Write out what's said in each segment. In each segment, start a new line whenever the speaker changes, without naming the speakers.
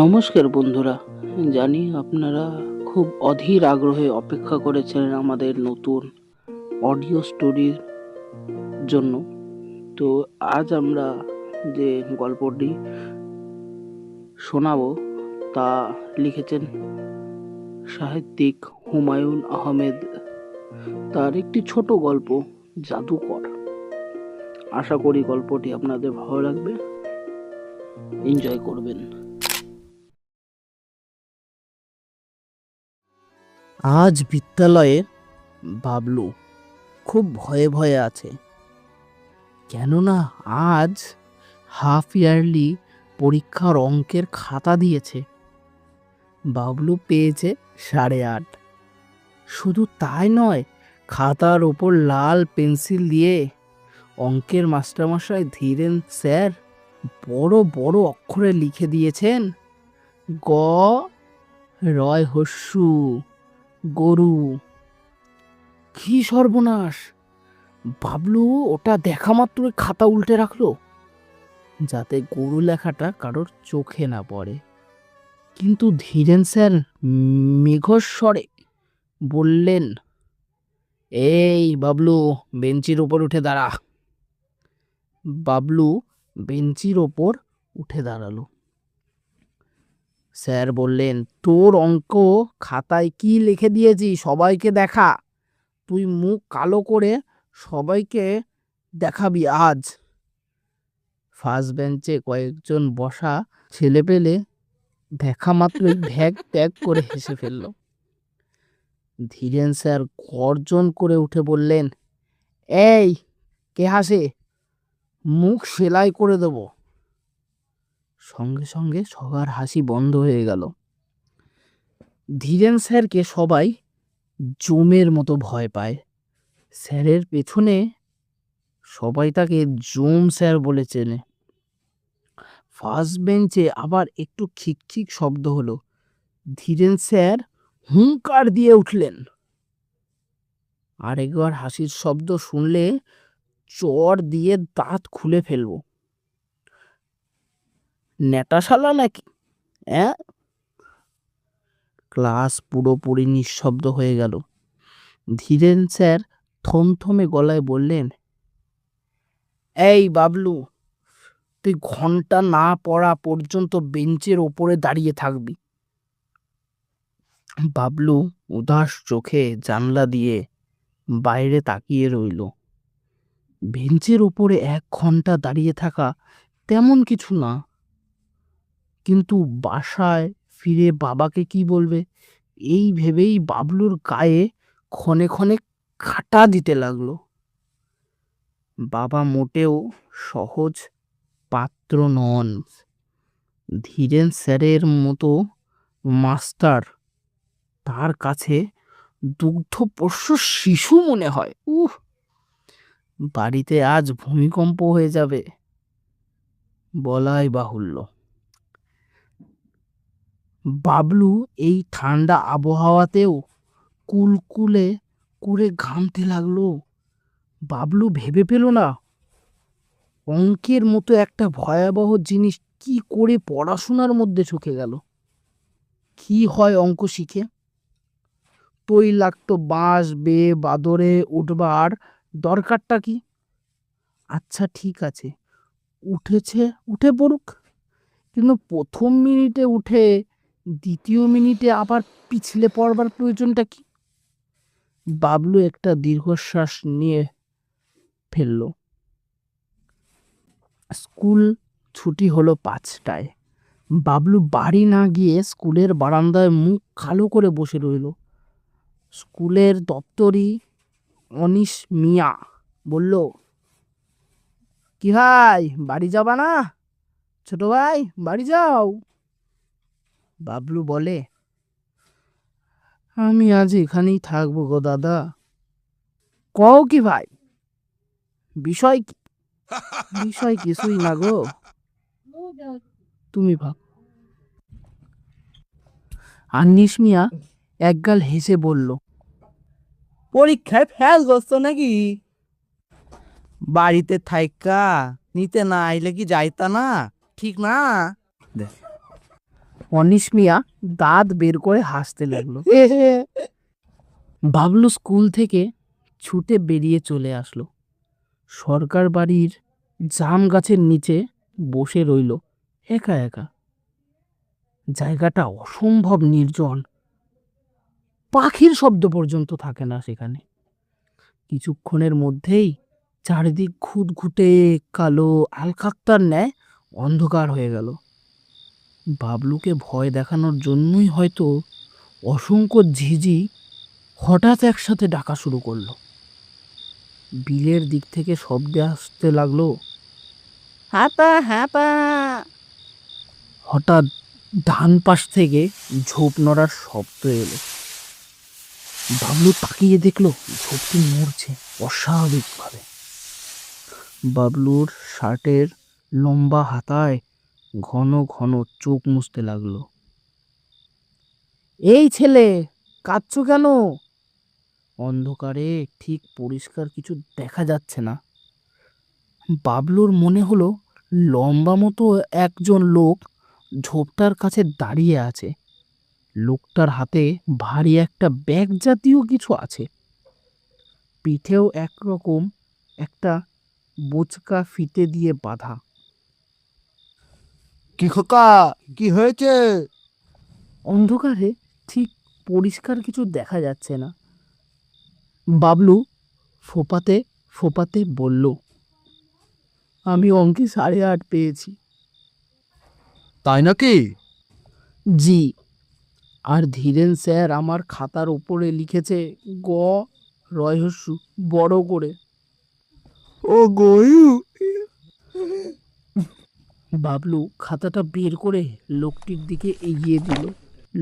নমস্কার বন্ধুরা, জানি আপনারা খুব অধীর আগ্রহে অপেক্ষা করেছেন আমাদের নতুন অডিও স্টোরির জন্য। তো আজ আমরা যে গল্পটি শোনাবো তা লিখেছেন সাহিত্যিক হুমায়ুন আহমেদ। তার একটি ছোট গল্প জাদুকর। আশা করি গল্পটি আপনাদের ভালো লাগবে, এনজয় করবেন।
আজ বিদ্যালয়ে বাবলু খুব ভয়ে ভয়ে আছে, কেননা আজ হাফ ইয়ারলি পরীক্ষার অঙ্কের খাতা দিয়েছে। বাবলু পেয়েছে 8.5। শুধু তাই নয়, খাতার ওপর লাল পেন্সিল দিয়ে অঙ্কের মাস্টারমশাই ধীরেন স্যার বড় বড় অক্ষরে লিখে দিয়েছেন, গ রয় হস্যু গরু। কি সর্বনাশ! বাবলু ওটা দেখা মাত্রই খাতা উল্টে রাখলো, যাতে গরু লেখাটা কারোর চোখে না পড়ে। কিন্তু ধীরেন স্যার মেঘস্বরে বললেন, এই বাবলু, বেঞ্চির ওপর উঠে দাঁড়া। বাবলু বেঞ্চির ওপর উঠে দাঁড়ালো। স্যার বললেন, তোর অঙ্ক খাতায় কি লিখে দিয়েছি সবাইকে দেখা। তুই মুখ কালো করে সবাইকে দেখাবি আজ। ফার্স্ট বেঞ্চে কয়েকজন বসা ছেলেপেলে দেখা মাত্রই ভ্যাগ ত্যাগ করে হেসে ফেলল। ধীরেন স্যার গর্জন করে উঠে বললেন, এই কে হাসে, মুখ সেলাই করে দেব। সঙ্গে সঙ্গে সবার হাসি বন্ধ হয়ে গেল। ধীরেন স্যারকে সবাই জমের মতো ভয় পায়। স্যারের পেছনে সবাই তাকে জম স্যার বলে চেনে। ফার্স্ট বেঞ্চে আবার একটু খিকখিক শব্দ হলো। ধীরেন স্যার হুঙ্কার দিয়ে উঠলেন, আরেকবার হাসির শব্দ শুনলে চড় দিয়ে দাঁত খুলে ফেলবো। নেটাশালা নাকি? হ্যাঁ? ক্লাস পুরোপুরি নিঃশব্দ হয়ে গেল। ধীরেন স্যার থমথমে গলায় বললেন, এই বাবলু, তুই ঘন্টা না পড়া পর্যন্ত বেঞ্চের ওপরে দাঁড়িয়ে থাকবি। বাবলু উদাস চোখে জানলা দিয়ে বাইরে তাকিয়ে রইল। বেঞ্চের ওপরে 1 ঘন্টা দাঁড়িয়ে থাকা তেমন কিছু না, কিন্তু বাসায় ফিরে বাবাকে কি বলবে এই ভেবেই বাবলুর গায়ে ক্ষণে ক্ষণে কাঁটা দিতে লাগলো। বাবা মোটেও সহজ পাত্র নন। ধীরেন স্যারের মতো মাস্টার তার কাছে দুগ্ধপোষ্য শিশু মনে হয়। বাড়িতে আজ ভূমিকম্প হয়ে যাবে বলাই বাহুল্য। বাবলু এই ঠান্ডা আবহাওয়াতেও কুলকুলে করে ঘামতে লাগলো। বাবলু ভেবে পেল না, অঙ্কের মতো একটা ভয়াবহ জিনিস কি করে পড়াশোনার মধ্যে ঢুকে গেল। কি হয় অঙ্ক শিখে? তৈলাক্ত বাঁশ বেয়ে বাদরে উঠবার দরকারটা কি? আচ্ছা ঠিক আছে, উঠেছে উঠে পড়ুক, কিন্তু প্রথম মিনিটে উঠে দ্বিতীয় মিনিটে আবার পিছলে পড়বার প্রয়োজনটা কি? বাবলু একটা দীর্ঘশ্বাস নিয়ে ফেলল। স্কুল ছুটি হলো 5টায়। বাবলু বাড়ি না গিয়ে স্কুলের বারান্দায় মুখ কালো করে বসে রইল। স্কুলের দপ্তরি অনিশ মিয়া বলল, কি ভাই, বাড়ি যাবা না? ছোট ভাই, বাড়ি যাও। বাবলু বলে, আমি আজ এখানেই থাকবো গো দাদা। কও কি ভাই, বিষয় কি? বিষয় কিছুই না গো, তুমি ভাব। আনিস মিয়া একগাল হেসে বলল, পরীক্ষায় ফেল করছো নাকি? বাড়িতে থাইকা নিতে না আইলে কি যাইতা না, ঠিক না? অনিশ মিয়া দাঁত বের করে হাসতে লাগলো। বাবলু স্কুল থেকে ছুটে বেরিয়ে চলে আসলো। সরকার বাড়ির জাম গাছের নিচে বসে রইল একা একা। জায়গাটা অসম্ভব নির্জন, পাখির শব্দ পর্যন্ত থাকে না সেখানে। কিছুক্ষণের মধ্যেই চারিদিক ঘুটঘুটে কালো আলকাত্তার ন্যায় অন্ধকার হয়ে গেল। বাবলুকে ভয় দেখানোর জন্যই হয়তো অসংখ্য ঝিঝি হঠাৎ একসাথে ডাকা শুরু করলো। বিলের দিক থেকে শব্দে আসতে লাগলো, হাপা হাপা। হঠাৎ ডান পাশ থেকে ঝোপ নড়ার শব্দ এলো। বাবলু তাকিয়ে দেখলো ঝোপটি নড়ছে অস্বাভাবিকভাবে। বাবলুর শার্টের লম্বা হাতায় ঘন ঘন চোখ মুছতে লাগলো। এই ছেলে, কাঁদছো কেন? অন্ধকারে ঠিক পরিষ্কার কিছু দেখা যাচ্ছে না। বাবলুর মনে হলো লম্বা মতো একজন লোক ঝোপটার কাছে দাঁড়িয়ে আছে। লোকটার হাতে ভারী একটা ব্যাগ জাতীয় কিছু আছে। পিঠেও একরকম একটা বোচকা ফিতে দিয়ে বাঁধা।
কি খোকা, কি হয়েছে?
অন্ধকারে ঠিক পরিষ্কার কিছু দেখা যাচ্ছে না। বাবলু ফোপাতে ফোপাতে বলল, আমি অঙ্কে 8.5 পেয়েছি।
তাই নাকি?
জি, আর ধীরেন স্যার আমার খাতার ওপরে লিখেছে গ রহস্য বড় করে।
ও গয়ু।
বাবলু খাতাটা বের করে লোকটির দিকে এগিয়ে দিল।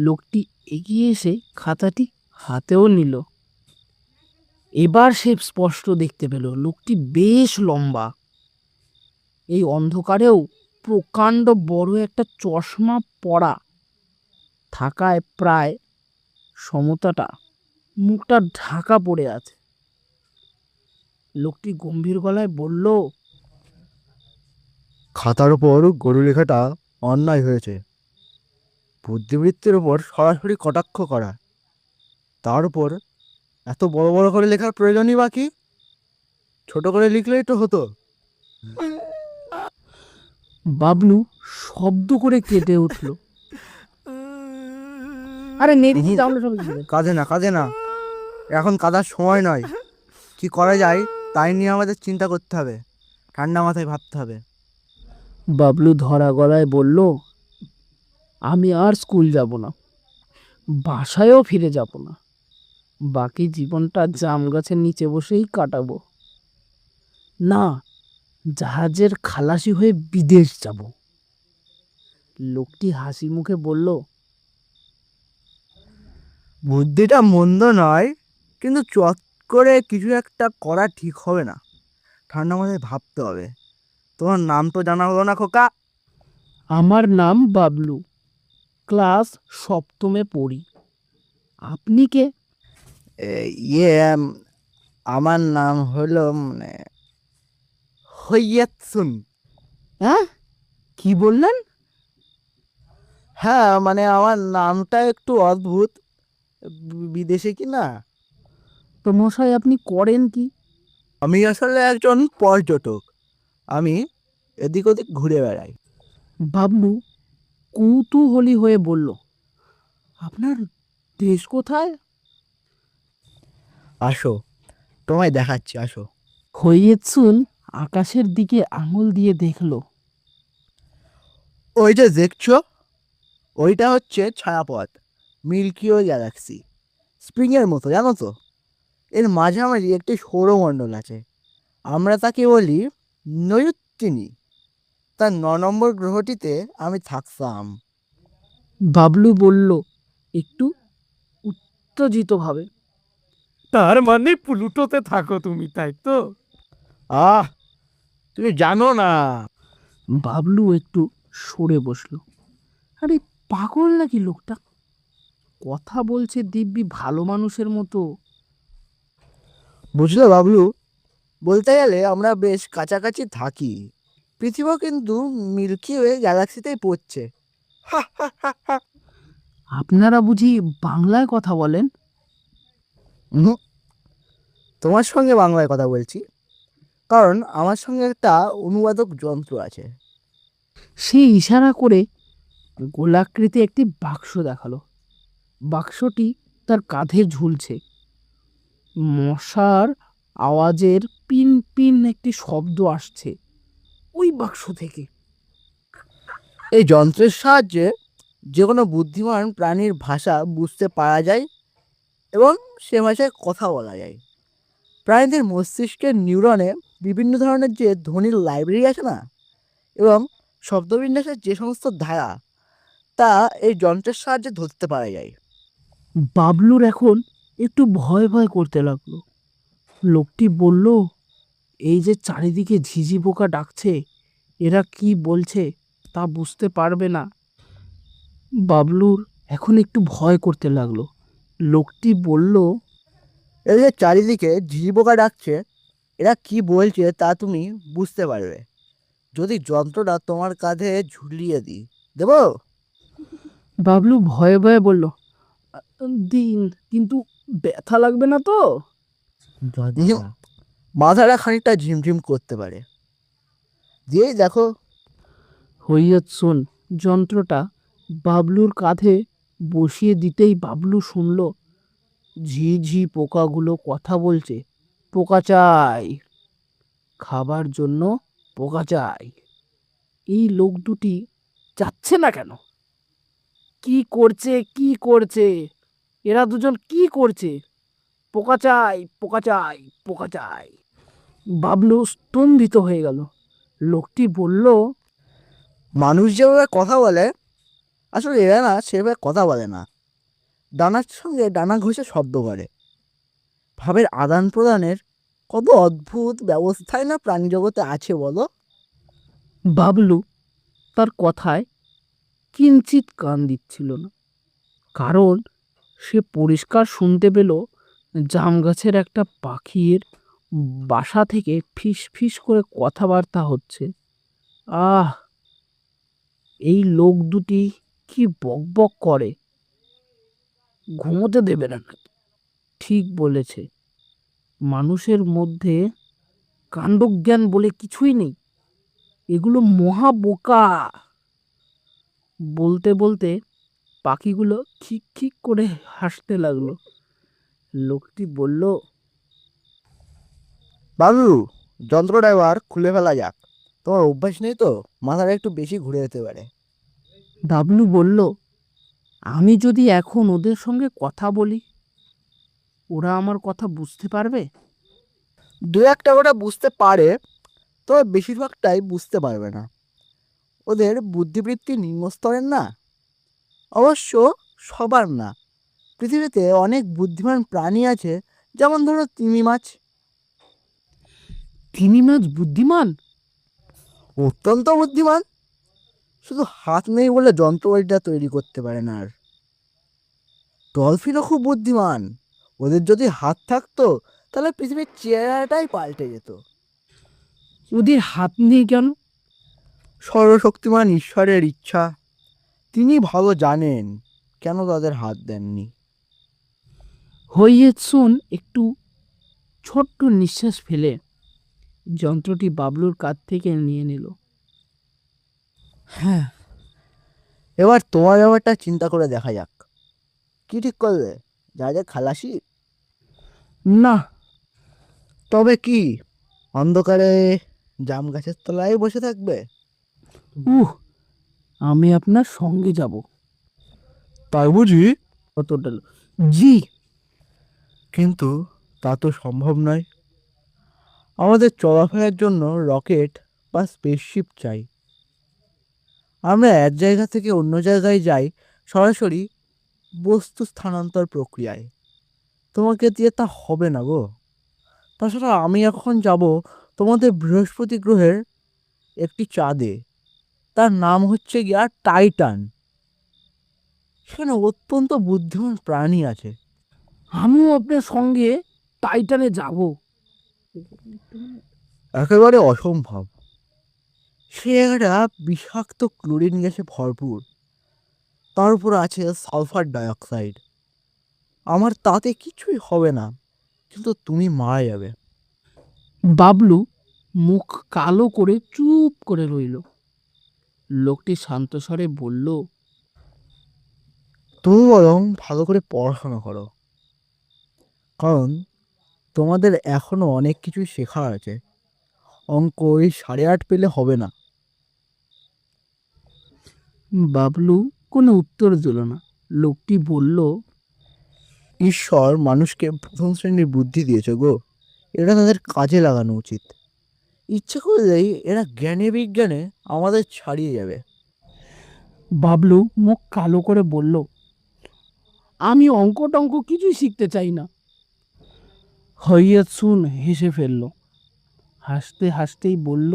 লোকটি এগিয়ে এসে খাতাটি হাতেও নিল। এবার সে স্পষ্ট দেখতে পেল লোকটি বেশ লম্বা। এই অন্ধকারেও প্রকাণ্ড বড় একটা চশমা পরা থাকায় প্রায় সমতাটা মুখটা ঢাকা পড়ে আছে। লোকটি গম্ভীর গলায় বলল,
খাতার উপর গরু লেখাটা অন্যায় হয়েছে। বুদ্ধিবৃত্তির উপর সরাসরি কটাক্ষ করা, তার উপর এত বড় বড় করে লেখার প্রয়োজনই বাকি। ছোট করে লিখলেই তো হতো।
বাবলু শব্দ করে কেটে উঠল। আরে নেড়েছি তাহলে সব
কাঁদে না, কাঁদে না, এখন কাঁদার সময় নয়। কি করা যায় তাই নিয়ে আমাদের চিন্তা করতে হবে, ঠান্ডা মাথায় ভাবতে হবে।
বাবলু ধরা গলায় বলল, আমি আর স্কুল যাব না, বাসায়ও ফিরে যাব না। বাকি জীবনটা জাম গাছের নিচে বসেই কাটাবো। না, জাহাজের খালাসি হয়ে বিদেশ যাব। লোকটি হাসি মুখে বলল,
বুদ্ধিটা মন্দ নয়, কিন্তু চট করে কিছু একটা করা ঠিক হবে না। ঠান্ডা মাথায় ভাবতে হবে। তোমার নাম তো জানা হলো না খোকা।
আমার নাম বাবলু, ক্লাস 7মে পড়ি। আপনি কে?
ইয়ে আমার নাম হলো হইয়াতসুন।
হ্যাঁ, কি বললেন?
হ্যাঁ, আমার নামটা একটু অদ্ভুত, বিদেশে কি না।
তো মশাই আপনি করেন কি?
আমি আসলে একজন পর্যটক। আমি এদিক ওদিক ঘুরে বেড়াই।
বাবলু কৌতূহলী হয়ে বলল, আপনার দেশ কোথায়?
আসো, তোমায় দেখাচ্ছি, আসো।
হইয়েছুন আকাশের দিকে আঙুল দিয়ে দেখল।
ওই যে দেখছো, ওইটা হচ্ছে ছায়াপথ, মিল্কি ওয়ে গ্যালাক্সি। স্প্রিংয়ের মতো, জানো তো। এর মাঝামাঝি একটি সৌরমণ্ডল আছে, আমরা তাকে বলি নৈরুত্তিনী। তার 9 নম্বর গ্রহটিতে আমি থাকতাম।
বাবলু বলল একটু উত্তেজিত ভাবে, তার মানে প্লুটোতে থাকো তুমি, তাই তো?
আহ, তুমি জানো না।
বাবলু একটু সরে বসলো। আরে পাগল নাকি লোকটা? কথা বলছে দিব্যি ভালো মানুষের মতো।
বুঝলে বাবলু, বলতে গেলে আমরা বেশ কাছাকাছি থাকি। পৃথিবী কিন্তু মিল্কি ওয়ে গ্যালাক্সিতেই পড়ছে।
আপনারা বুঝি বাংলায় কথা বলেন?
উহুম, তোমার সঙ্গে বাংলায় কথা বলছি, কারণ আমার সঙ্গে একটা অনুবাদক যন্ত্র আছে।
সে ইশারা করে গোলাকৃতি একটি বাক্স দেখালো। বাক্সটি তার কাঁধে ঝুলছে। মশার আওয়াজের পিন পিন একটি শব্দ আসছে ওই বাক্স থেকে।
এই যন্ত্রের সাহায্যে যে কোনো বুদ্ধিমান প্রাণীর ভাষা বুঝতে পারা যায় এবং সে ভাষায় কথা বলা যায়। প্রাণীদের মস্তিষ্কের নিউরনে বিভিন্ন ধরনের যে ধ্বনির লাইব্রেরি আছে না, এবং শব্দবিন্যাসের যে সমস্ত ধারা, তা এই যন্ত্রের সাহায্যে ধরতে পারা যায়।
বাবলুর এখন একটু ভয় ভয় করতে লাগলো। লোকটি বলল, এই যে চারিদিকে ঝিঝি পোকা ডাকছে, এরা কি বলছে তা বুঝতে পারবে না। বাবলুর এখন একটু ভয় করতে লাগলো। লোকটি বলল,
এই যে চারিদিকে ঝিঝি পোকা ডাকছে, এরা কি বলছে তা তুমি বুঝতে পারবে যদি যন্ত্রটা তোমার কাঁধে ঝুলিয়ে দিই। দেবো?
বাবলু ভয়ে ভয়ে বলল, দিন, কিন্তু ব্যথা লাগবে না তো?
মাথাটা খানিকটা ঝিমঝিম করতে পারে, দিয়েই দেখো।
হইয়ত শোন যন্ত্রটা বাবলুর কাঁধে বসিয়ে দিতেই বাবলু শুনল ঝি ঝি পোকাগুলো কথা বলছে। পোকা চাই, খাবার জন্য পোকা চাই। এই লোক দুটি যাচ্ছে না কেন? কি করছে, কি করছে? এরা দুজন কি করছে? পোকা চাই, পোকা চাই, পোকা চাই। বাবলু স্তম্ভিত হয়ে গেল। লোকটি বলল,
মানুষ যেভাবে কথা বলে, আসলে এরা না সেভাবে কথা বলে না, ডানার সঙ্গে ডানা ঘষে শব্দ করে। ভাবের আদান প্রদানের কত অদ্ভুত ব্যবস্থাই না প্রাণী জগতে আছে বলো।
বাবলু তার কথায় কিঞ্চিত কান দিচ্ছিল না, কারণ সে পরিষ্কার শুনতে পেল জাম গাছের একটা পাখির বাসা থেকে ফিস ফিস করে কথাবার্তা হচ্ছে। আহ, এই লোক দুটি কি বক বক করে! ঘুমোতে দেবে না নাকি? ঠিক বলেছে, মানুষের মধ্যে কাণ্ডজ্ঞান বলে কিছুই নেই। এগুলো মহা বোকা। বলতে বলতে পাখিগুলো খিক খিক করে হাসতে লাগলো। লোকটি বলল,
বাবু, যন্ত্রটা এবার খুলে ফেলা যাক। তোমার অভ্যাস নেই তো, মাথাটা একটু বেশি ঘুরে যেতে পারে।
ডাবলু বলল, আমি যদি এখন ওদের সঙ্গে কথা বলি, ওরা আমার কথা বুঝতে পারবে?
দু একটা ওটা বুঝতে পারে, তবে বেশিরভাগটাই বুঝতে পারবে না। ওদের বুদ্ধিবৃত্তি নিম্নস্তরের না। অবশ্য সবার না। পৃথিবীতে অনেক বুদ্ধিমান প্রাণী আছে, যেমন ধরো তিমি মাছ।
তিনি মাছ বুদ্ধিমান?
অত্যন্ত বুদ্ধিমান, শুধু হাত নেই বলে যন্ত্রপাতিটা তৈরি করতে পারে না। আর ডলফিনও খুব বুদ্ধিমান, ওদের যদি হাত থাকতো তাহলে পৃথিবীর চেহারাটাই পাল্টে যেত।
ওদের হাত নেই কেন?
সর্বশক্তিমান ঈশ্বরের ইচ্ছা, তিনি ভালো জানেন কেন তাদের হাত দেননি।
হইয়েছুন একটু ছোট্ট নিঃশ্বাস ফেলে যন্ত্রটি বাবলুর কাছ থেকে নিয়ে নিল।
হ্যাঁ, এবার তোমার ব্যাপারটা চিন্তা করে দেখা যাক। কি ঠিক করবে? যা যা খালাসি?
না।
তবে কি, অন্ধকারে জাম গাছের তলায় বসে থাকবে?
আমি আপনার সঙ্গে যাব।
তাই বুঝি?
কতটা? জি।
কিন্তু তা তো সম্ভব নয়। আমাদের চলাফেরার জন্য রকেট বা স্পেসশিপ চাই। আমরা এক জায়গা থেকে অন্য জায়গায় যাই সরাসরি বস্তু স্থানান্তর প্রক্রিয়ায়। তোমাকে দিয়ে তা হবে না গো। তাছাড়া আমি এখন যাব তোমাদের বৃহস্পতি গ্রহের একটি চাঁদে, তার নাম হচ্ছে গিয়া টাইটান। সেখানে অত্যন্ত বুদ্ধিমান প্রাণী আছে।
আমিও আপনার সঙ্গে টাইটানে যাব।
একেবারে অসম্ভব। সে একটা বিষাক্ত ক্লোরিন গ্যাসে ভরপুর। তার উপর আছে সালফার ডাইঅক্সাইড। আমার তাতে কিছুই হবে না, কিন্তু তুমি মারা যাবে।
বাবলু মুখ কালো করে চুপ করে রইল। লোকটি শান্ত স্বরে বলল,
তুমি বরং ভালো করে পড়াশোনা করো, কারণ তোমাদের এখনো অনেক কিছু শেখার আছে। অঙ্ক ওই 8.5 পেলে হবে না।
বাবলু কোনো উত্তর দিল না। লোকটি বলল,
ঈশ্বর মানুষকে প্রথম শ্রেণীর বুদ্ধি দিয়েছে গো, এটা তাদের কাজে লাগানো উচিত। ইচ্ছে করলেই এরা জ্ঞানে বিজ্ঞানে আমাদের ছাড়িয়ে যাবে।
বাবলু মুখ কালো করে বলল, আমি অঙ্ক টঙ্ক কিছুই শিখতে চাই না। হইয়ত শুন হেসে ফেলল। হাসতে হাসতেই বলল,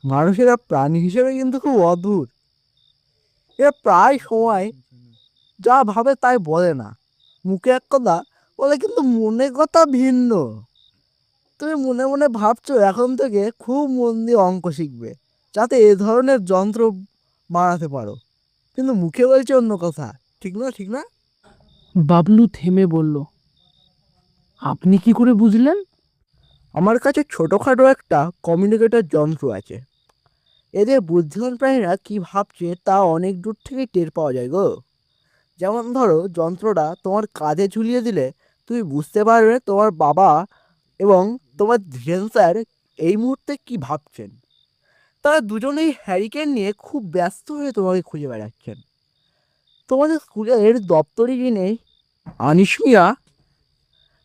মানুষেরা প্রাণী হিসেবে কিন্তু খুব অদ্ভুত। এরা প্রায় সময় যা ভাবে তাই বলে না, মুখে এক কথা বলে কিন্তু মনে কথা ভিন্ন। তুমি মনে মনে ভাবছো এখন থেকে খুব মন দিয়ে অঙ্ক শিখবে, যাতে এ ধরনের যন্ত্র বানাতে পারো, কিন্তু মুখে বলছে অন্য কথা। ঠিক না, ঠিক না?
বাবলু থেমে বলল, আপনি কি করে বুঝলেন?
আমার কাছে ছোটোখাটো একটা কমিউনিকেটর যন্ত্র আছে। এদের বুদ্ধিমান প্রাণীরা কি ভাবছে তা অনেক দূর থেকে টের পাওয়া যায় গো। যেমন ধরো, যন্ত্রটা তোমার কাঁধে ঝুলিয়ে দিলে তুমি বুঝতে পারবে তোমার বাবা এবং তোমার ধীরেন স্যার এই মুহূর্তে কি ভাবছেন। তারা দুজনেই হ্যারিকেন নিয়ে খুব ব্যস্ত হয়ে তোমাকে খুঁজে বেড়াচ্ছেন। তোমাদের স্কুলের দপ্তরি কিনে আনিস মিয়া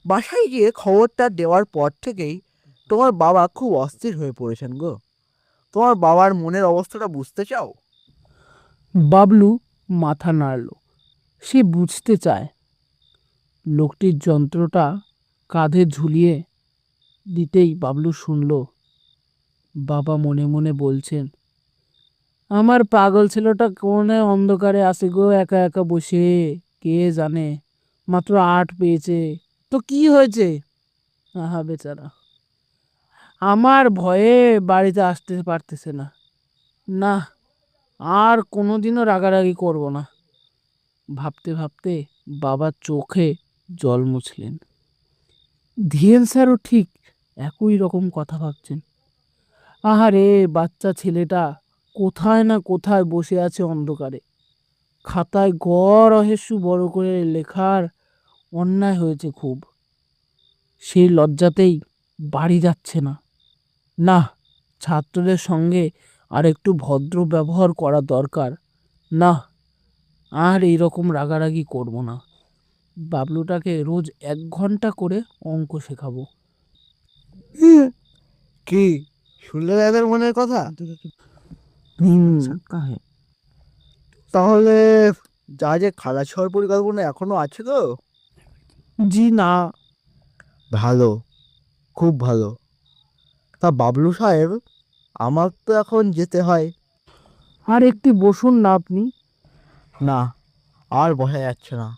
বাসায় গিয়ে খবরটা দেওয়ার পর থেকেই তোমার বাবা খুব অস্থির হয়ে পড়েছেন গো। তোমার বাবার মনের অবস্থাটা বুঝতে চাও?
বাবলু মাথা নাড়ল। সে বুঝতে চায়। লোকটির যন্ত্রটা কাঁধে ঝুলিয়ে দিতেই বাবলু শুনল, বাবা মনে মনে বলছেন, আমার পাগল ছেলেটা কোণে অন্ধকারে আসে গো, একা একা বসে। কে জানে, মাত্র 8 পেয়েছে, তো কি হয়েছে? আহা বেচারা, আমার ভয়ে বাড়িতে আসতে পারতেছে না। না, আর কোনোদিনও রাগারাগি করব না। ভাবতে ভাবতে বাবা চোখে জল মুছলেন। ধীরেন স্যারও ঠিক একই রকম কথা ভাবছেন। আহারে, বাচ্চা ছেলেটা কোথায় না কোথায় বসে আছে অন্ধকারে। খাতায় গ রহস্য বড় করে লেখার অন্যায় হয়েছে খুব। সেই লজ্জাতেই বাড়ি যাচ্ছে না। না, ছাত্রদের সঙ্গে আর একটু ভদ্র ব্যবহার করা দরকার। না, আর এইরকম রাগারাগি করব না। বাবলুটাকে রোজ 1 ঘন্টা করে অঙ্ক শেখাবো।
কি শুনলে এদের মনের কথা? তাহলে যা যে খালাস হওয়ার পরিকল্পনা এখনো আছে তো?
জি না।
ভালো, খুব ভালো। তা বাবলু সাহেব, আমার তো এখন যেতে হয়।
আর একটু বসুন না আপনি।
না, আর বসা যাচ্ছে না।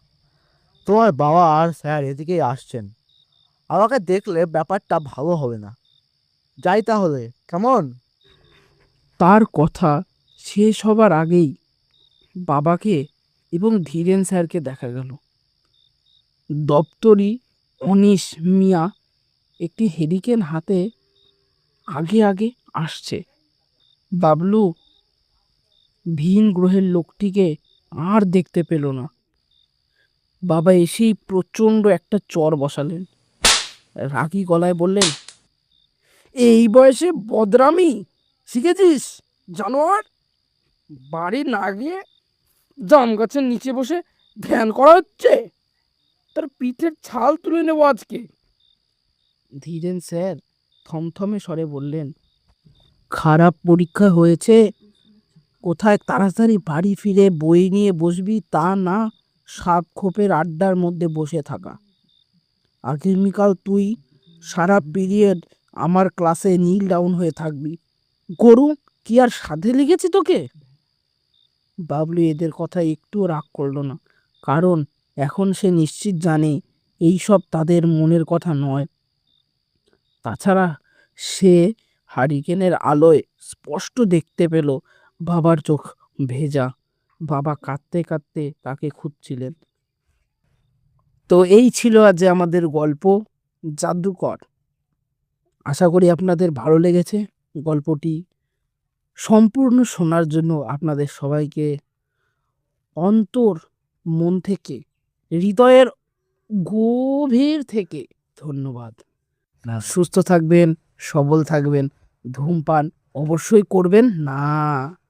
তোমার বাবা আর স্যার এদিকেই আসছেন। আমাকে দেখলে ব্যাপারটা ভালো হবে না। যাই তাহলে, কেমন?
তার কথা শেষ হবার আগেই বাবাকে এবং ধীরেন স্যারকে দেখা গেল। দপ্তরি অনিশ মিয়া একটি হেরিকেন হাতে আগে আগে আসছে। বাবলু ভিন গ্রহের লোকটিকে আর দেখতে পেল না। বাবা এসেই প্রচণ্ড একটা চর বসালেন। রাগী গলায় বললেন, এই বয়সে বদরামি শিখেছিস জানোয়ার? বাড়ি না গিয়ে জাম গাছের নিচে বসে ধ্যান করা হচ্ছে। তার পিঠের ছাল তুলে নেবো আজকে। ধীরেন স্যার থমথমে স্বরে বললেন, খারাপ পরীক্ষা হয়েছে, কোথায় তাড়াতাড়ি বাড়ি ফিরে বই নিয়ে বসবি তা না, সাত খোপের আড্ডার মধ্যে বসে থাকা। আগামীকাল তুই সারা পিরিয়ড আমার ক্লাসে নীল ডাউন হয়ে থাকবি। গরু, কি আর সাধে লেগেছে তোকে? বাবলু এদের কথা একটুও রাগ করলো না, কারণ এখন সে নিশ্চিত জানে এই সব তাদের মনের কথা নয়। তাছাড়া সে হারিকেনের আলোয় স্পষ্ট দেখতে পেল বাবার চোখ ভেজা। বাবা কাঁদতে কাঁদতে তাকে খুঁজছিলেন। তো এই ছিল আজ আমাদের গল্প জাদুকর। আশা করি আপনাদের ভালো লেগেছে গল্পটি। সম্পূর্ণ শোনার জন্য আপনাদের সবাইকে অন্তর মন থেকে, হৃদয়ের গভীর থেকে ধন্যবাদ। সুস্থ থাকবেন, সবল থাকবেন, ধূমপান অবশ্যই করবেন না।